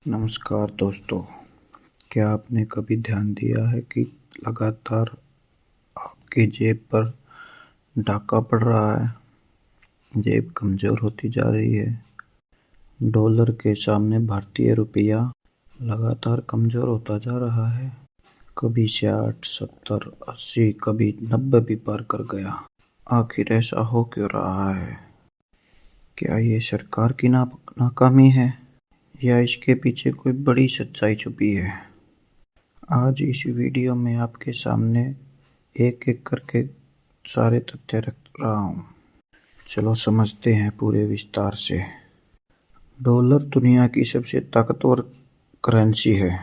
नमस्कार दोस्तों, क्या आपने कभी ध्यान दिया है कि लगातार आपकी जेब पर डाका पड़ रहा है? जेब कमज़ोर होती जा रही है। डॉलर के सामने भारतीय रुपया लगातार कमज़ोर होता जा रहा है। कभी 60, 70, 80, कभी 90 भी पार कर गया। आखिर ऐसा हो क्यों रहा है? क्या ये सरकार की नाकामी है या इसके पीछे कोई बड़ी सच्चाई छुपी है? आज इस वीडियो में आपके सामने एक-एक करके सारे तथ्य रख रहा हूँ। चलो समझते हैं पूरे विस्तार से। डॉलर दुनिया की सबसे ताकतवर करेंसी है।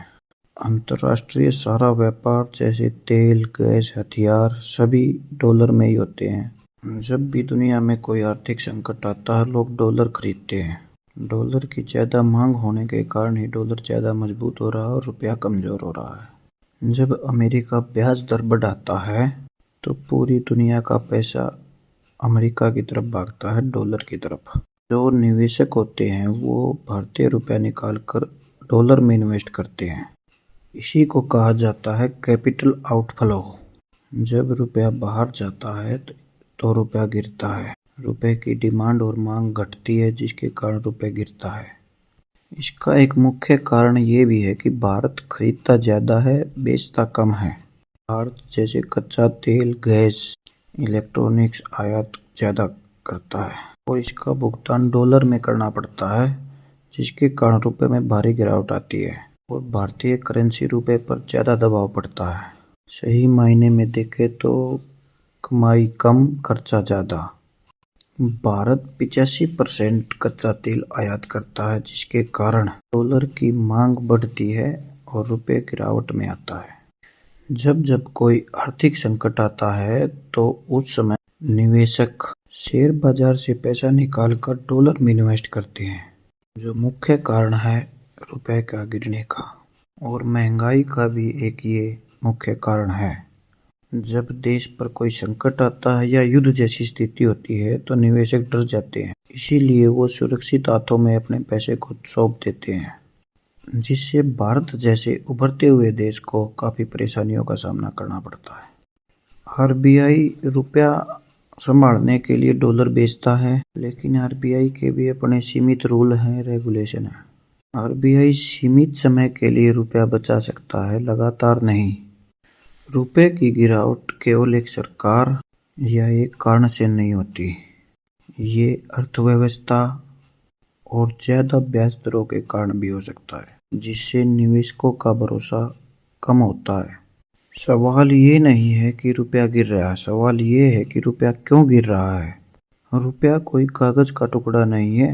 अंतर्राष्ट्रीय सारा व्यापार जैसे तेल, गैस, हथियार सभी डॉलर में ही होते हैं। जब भी दुनिया में कोई आर्थिक संकट आता है, लोग डॉलर खरीदते हैं। डॉलर की ज़्यादा मांग होने के कारण ही डॉलर ज़्यादा मजबूत हो रहा है और रुपया कमज़ोर हो रहा है। जब अमेरिका ब्याज दर बढ़ाता है तो पूरी दुनिया का पैसा अमेरिका की तरफ भागता है, डॉलर की तरफ। जो निवेशक होते हैं वो भारतीय रुपया निकाल कर डॉलर में इन्वेस्ट करते हैं। इसी को कहा जाता है कैपिटल आउटफ्लो। जब रुपया बाहर जाता है तो रुपया गिरता है। रुपए की डिमांड और मांग घटती है जिसके कारण रुपया गिरता है। इसका एक मुख्य कारण ये भी है कि भारत खरीदता ज़्यादा है, बेचता कम है। भारत जैसे कच्चा तेल, गैस, इलेक्ट्रॉनिक्स आयात ज़्यादा करता है और इसका भुगतान डॉलर में करना पड़ता है, जिसके कारण रुपए में भारी गिरावट आती है और भारतीय करेंसी रुपए पर ज़्यादा दबाव पड़ता है। सही मायने में देखें तो कमाई कम, खर्चा ज़्यादा। भारत 85% कच्चा तेल आयात करता है, जिसके कारण डॉलर की मांग बढ़ती है और रुपये गिरावट में आता है। जब जब कोई आर्थिक संकट आता है तो उस समय निवेशक शेयर बाजार से पैसा निकालकर डॉलर में इन्वेस्ट करते हैं, जो मुख्य कारण है रुपये का गिरने का। और महंगाई का भी एक ये मुख्य कारण है। जब देश पर कोई संकट आता है या युद्ध जैसी स्थिति होती है तो निवेशक डर जाते हैं, इसीलिए वो सुरक्षित हाथों में अपने पैसे को सौंप देते हैं, जिससे भारत जैसे उभरते हुए देश को काफ़ी परेशानियों का सामना करना पड़ता है। आरबीआई रुपया संभालने के लिए डॉलर बेचता है, लेकिन आरबीआई के भी अपने सीमित रूल हैं, रेगुलेशन है। आरबीआई सीमित समय के लिए रुपया बचा सकता है, लगातार नहीं। रुपये की गिरावट केवल एक सरकार या एक कारण से नहीं होती। ये अर्थव्यवस्था और ज़्यादा ब्याज दरों के कारण भी हो सकता है, जिससे निवेशकों का भरोसा कम होता है। सवाल ये नहीं है कि रुपया गिर रहा है, सवाल ये है कि रुपया क्यों गिर रहा है। रुपया कोई कागज़ का टुकड़ा नहीं है।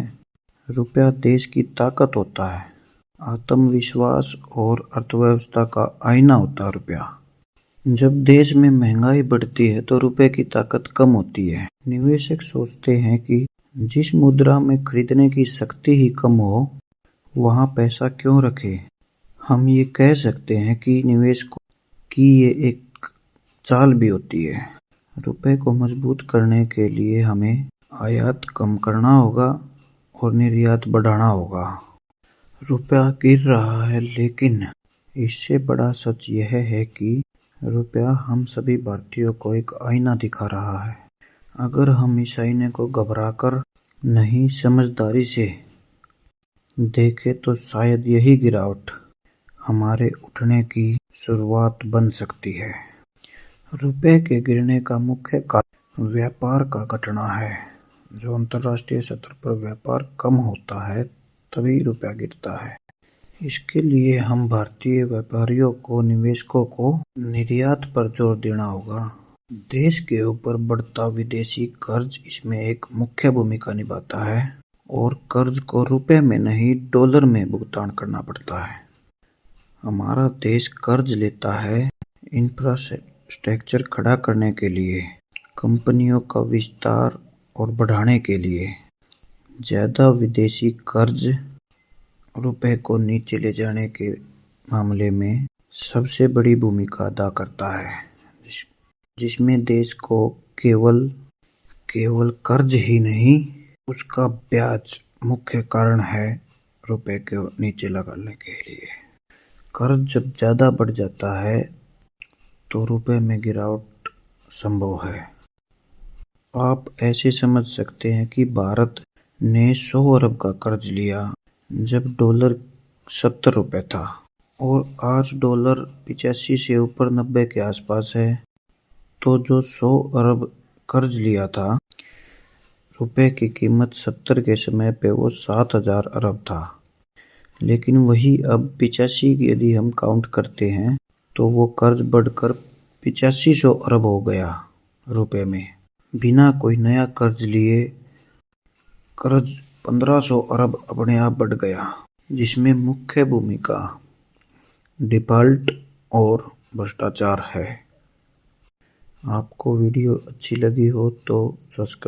रुपया देश की ताकत होता है, आत्मविश्वास और अर्थव्यवस्था का आईना होता है रुपया। जब देश में महंगाई बढ़ती है तो रुपए की ताकत कम होती है। निवेशक सोचते हैं कि जिस मुद्रा में खरीदने की शक्ति ही कम हो, वहाँ पैसा क्यों रखें। हम ये कह सकते हैं कि निवेश की ये एक चाल भी होती है। रुपए को मजबूत करने के लिए हमें आयात कम करना होगा और निर्यात बढ़ाना होगा। रुपया गिर रहा है, लेकिन इससे बड़ा सच यह है कि रुपया हम सभी भारतीयों को एक आईना दिखा रहा है। अगर हम इस आईने को घबराकर नहीं, समझदारी से देखें तो शायद यही गिरावट हमारे उठने की शुरुआत बन सकती है। रुपये के गिरने का मुख्य कारण व्यापार का घटना है। जो अंतर्राष्ट्रीय स्तर पर व्यापार कम होता है तभी रुपया गिरता है। इसके लिए हम भारतीय व्यापारियों को, निवेशकों को निर्यात पर जोर देना होगा। देश के ऊपर बढ़ता विदेशी कर्ज इसमें एक मुख्य भूमिका निभाता है और कर्ज को रुपए में नहीं, डॉलर में भुगतान करना पड़ता है। हमारा देश कर्ज लेता है इंफ्रास्ट्रक्चर खड़ा करने के लिए, कंपनियों का विस्तार और बढ़ाने के लिए। ज़्यादा विदेशी कर्ज रुपए को नीचे ले जाने के मामले में सबसे बड़ी भूमिका अदा करता है, जिसमें देश को केवल कर्ज ही नहीं, उसका ब्याज मुख्य कारण है रुपए को नीचे लगाने के लिए। कर्ज जब ज़्यादा बढ़ जाता है तो रुपए में गिरावट संभव है। आप ऐसे समझ सकते हैं कि भारत ने 100 अरब का कर्ज लिया जब डॉलर 70 रुपए था और आज डॉलर 85 से ऊपर 90 के आसपास है। तो जो 100 अरब कर्ज लिया था, रुपए की कीमत 70 के समय पे वो 7,000 अरब था। लेकिन वही अब 85 यदि हम काउंट करते हैं तो वो कर्ज बढ़कर 8500 अरब हो गया रुपए में। बिना कोई नया कर्ज लिए कर्ज 1500 अरब अपने आप बढ़ गया, जिसमें मुख्य भूमिका डिफ़ॉल्ट और भ्रष्टाचार है। आपको वीडियो अच्छी लगी हो तो सब्सक्राइब